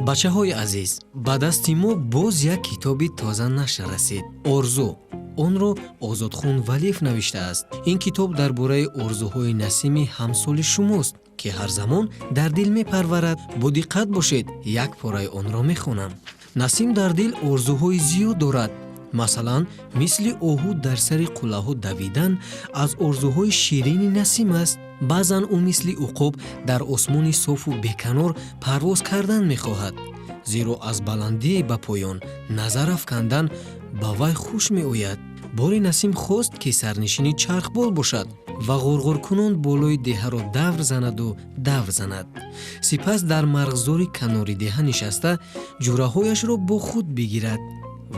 бачаҳои азиз, ба дасти мо боз як китоби тоза нашр расид. Орзу. онро Озодхон Валиев навиштааст. Ин китоб дар бораи орзуҳои Насими ҳамсоли шумост, ки ҳар замон дар дил мепарварад. Бо диққат бошед, як пораи онро мехонам. Насим дар дил орзуҳои зиёд дорад. Масалан, мисли оҳу дар сари қуллаҳо давидан аз орзуҳои ширини Насим аст. баъзан ӯ мисли уқоб дар осмони софу беканор парвоз кардан мехоҳад, зеро аз баландии ба поён назар афкандан ба вай хуш меояд. бори Насим хост, ки сарнишини чархбол бошад ва ғурғуркунон болои деҳаро давр занаду давр занад. сипас дар марғзори канори деҳа нишаста ҷураҳояшро бо худ бигирад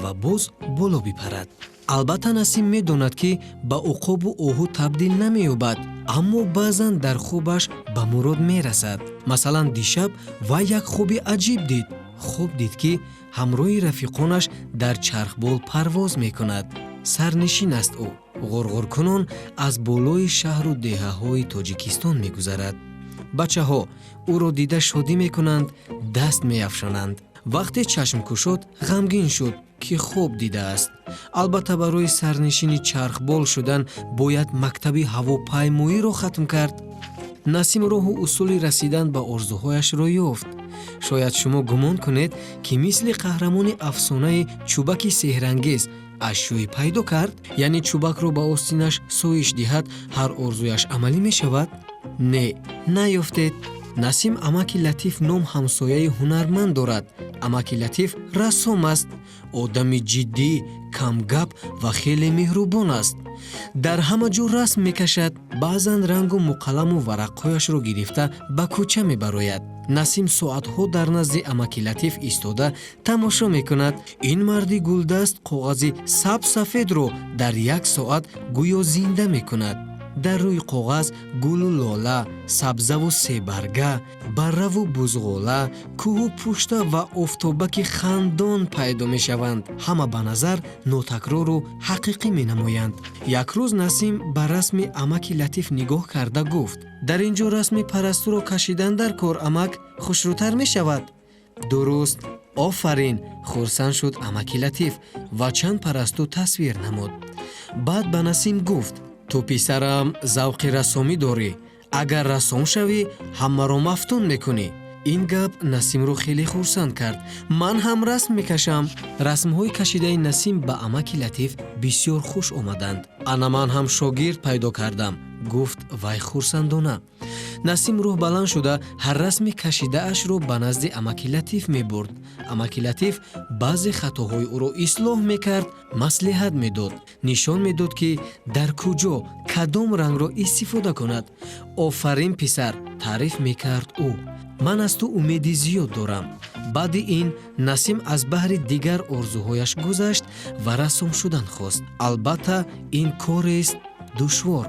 ва боз боло бипарад. албатта Насим медонад, ки ба уқобу оҳу табдил намеёбад, аммо баъзан дар хобаш ба мурод мерасад. масалан, дишаб вай як хоби аҷиб дид. хоб дид, ки ҳамроҳи рафиқонаш дар чархбол парвоз мекунад. сарнишин аст ӯ. ғурғуркунон аз болои шаҳру деҳаҳои Тоҷикистон мегузарад. бачаҳо ӯро дида шодӣ мекунанд, даст меафшонанд. вақте чашм кушод, ғамгин шуд, ки хоб дидааст. албатта барои сарнишини чархбол шудан бояд мактаби ҳавопаймоиро хатм кард. Насим роҳу усули расидан ба орзуҳояшро ёфт. шояд шумо гумон кунед, ки мисли қаҳрамони афсонаи чӯбаки сеҳрангез ашёи пайдо кард, яъне чӯбакро ба остинаш соиш диҳад, ҳар орзуяш амалӣ мешавад? Не, наёфтед. Насим амаки Латиф ном ҳамсояи ҳунарманд дорад. амаки Латиф рассом аст. одами ҷиддӣ, камгап ва хеле меҳрубон аст. дар ҳама ҷо расм мекашад. баъзан рангу муқалламу варақҳояшро гирифта ба кӯча мебарояд. Насим соатҳо дар назди амаки Латиф истода тамошо мекунад. ин марди гулдаст коғази сабсафедро дар як соат гӯё зинда мекунад. дар рӯи коғаз гулу лола, сабзаву себарга, барраву бузғола, кӯҳу пушта ва офтобаки хандон пайдо мешаванд. ҳама ба назар нотакрору ҳақиқӣ менамоянд. як рӯз Насим ба расми амаки Латиф нигоҳ карда гуфт: дар ин ҷо расми парастуро кашидан дар кор, амак, хушрӯтар мешавад. дуруст, офарин, хурсанд шуд амаки Латиф ва чанд парасту тасвир намуд. баъд ба Насим гуфт: ту писарам завқи рассомӣ дорӣ. агар рассом шавӣ, ҳамаро мафтун мекунӣ. ин гап Насимро хеле хурсанд кард. ман ҳам расм мекашам. расмҳои кашидаи Насим ба амаки Латиф бисёр хуш омаданд. ана ман ҳам шогирд пайдо кардам, гуфт вай хурсандона. Насим рӯҳ баланд шуда ҳар расми кашидаашро ба назди амаки Латиф мебурд. амаки Латиф баъзе хатоҳои ӯро ислоҳ мекард, маслиҳат медод, нишон медод, ки дар куҷо кадом рангро истифода кунад. офарин писар, таъриф мекард ӯ. ман аз ту умеди зиёд дорам. баъди ин Насим аз баҳри дигар орзуҳояш гузашт ва рассом шудан хост. албатта ин корест душвор.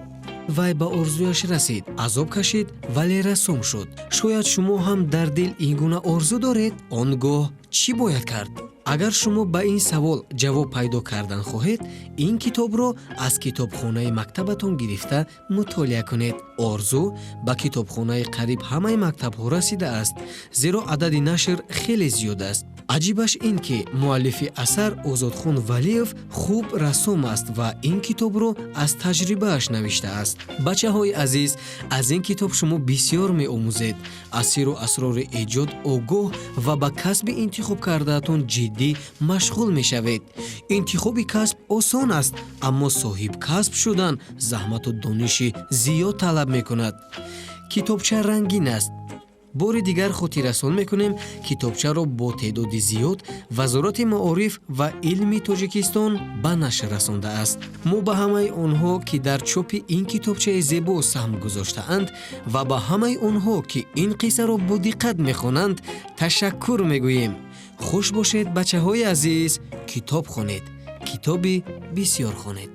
вай ба орзуяш расид, азоб кашид, вале рассом шуд. шояд шумо ҳам дар дил ин гуна орзу доред? он гоҳ чӣ бояд кард? агар шумо ба ин савол ҷавоб пайдо кардан хоҳед, ин китобро аз китобхонаи мактабатон гирифта мутолиа кунед. орзу ба китобхонаи қариб ҳамаи мактабҳо расидааст, зеро адади нашр хеле зиёд аст. аҷибаш ин, ки муаллифи асар Озодхон Валиев хуб рассом аст ва ин китобро аз таҷрибааш навиштааст. бачаҳои азиз, аз ин китоб шумо бисёр меомӯзед. аз сиру асрори эҷод огоҳ ва ба касби интихоб кардаатон ҷиддӣ машғул мешавед. интихоби касб осон аст, аммо соҳибкасб шудан заҳмату дониши зиёд талаб мекунад. китобча рангин аст. бори дигар хотиррасон мекунем, китобчаро бо теъдоди зиёд Вазорати Маориф ва Илми Тоҷикистон ба нашр расондааст. мо ба ҳамаи онҳо, ки дар чопи ин китобчаи зебо саҳм гузоштаанд ва ба ҳамаи онҳо, ки ин қиссаро бо диққат мехонанд, ташаккур мегӯем. хуш бошед бачаҳои азиз, китоб хонед, китоби бисёр хонед.